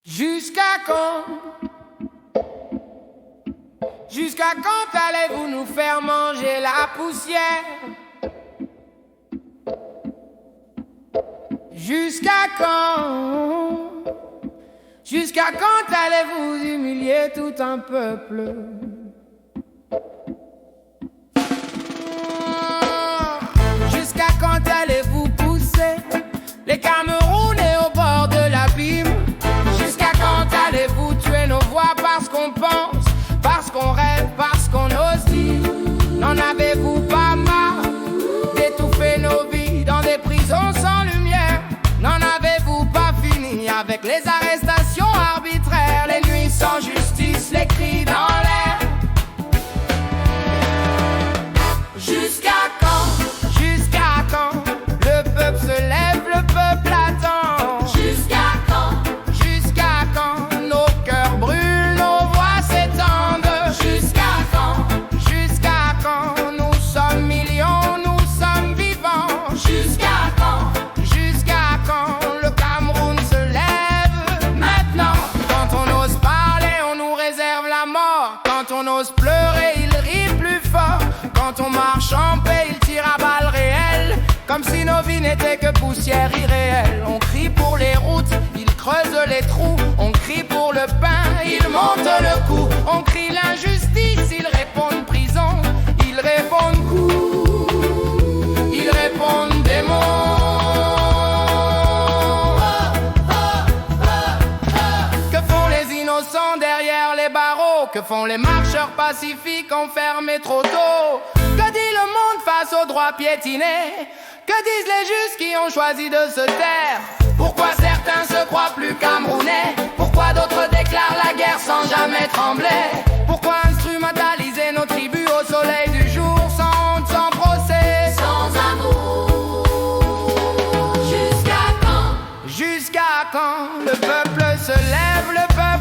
Jusqu'à quand? Jusqu'à quand allez-vous nous faire manger la poussière? Jusqu'à quand? Jusqu'à quand allez-vous humilier tout un peuple? Jusqu'à quand allez-vous pousser les Camerounais au bord de l'abîme? Jusqu'à quand allez-vous tuer nos voix parce qu'on pense, parce qu'on rêve, parce qu'on ose dire? N'en avez-vous pas marre d'étouffer nos vies dans des prisons sans lumière? N'en avez-vous pas fini avec les arrestations arbitraires, les nuits sans justice, les cris dans l'air? Jusqu'à quand? Jusqu'à quand? Le peuple se lève, le peuple attend. Jusqu'à quand? Jusqu'à quand? Nos cœurs brûlent, nos voix s'étendent. Jusqu'à quand? Jusqu'à quand? Nous sommes millions, nous sommes vivants. Jusqu'à quand? Jusqu'à quand? Le Cameroun se lève maintenant. Quand on ose parler, on nous réserve la mort. Quand on ose pleurer, il rit plus fort. Quand on marche en paix, il tire à balles réelles, comme si nos vies n'étaient que poussière irréelle. On crie pour les routes, ils creusent les trous. On crie pour le pain, ils montent le coup. On crie l'injustice, ils répondent prison. Ils répondent coup, ils répondent démons. Que font les innocents derrière les barreaux? Que font les marcheurs pacifiques enfermés trop tôt? Que dit le monde face aux droits piétinés? Que disent les justes qui ont choisi de se taire? Pourquoi certains se croient plus camerounais? Pourquoi d'autres déclarent la guerre sans jamais trembler? Pourquoi instrumentaliser nos tribus au soleil du jour, sans honte, sans procès, sans amour? Jusqu'à quand? Jusqu'à quand? Le peuple se lève, le peuple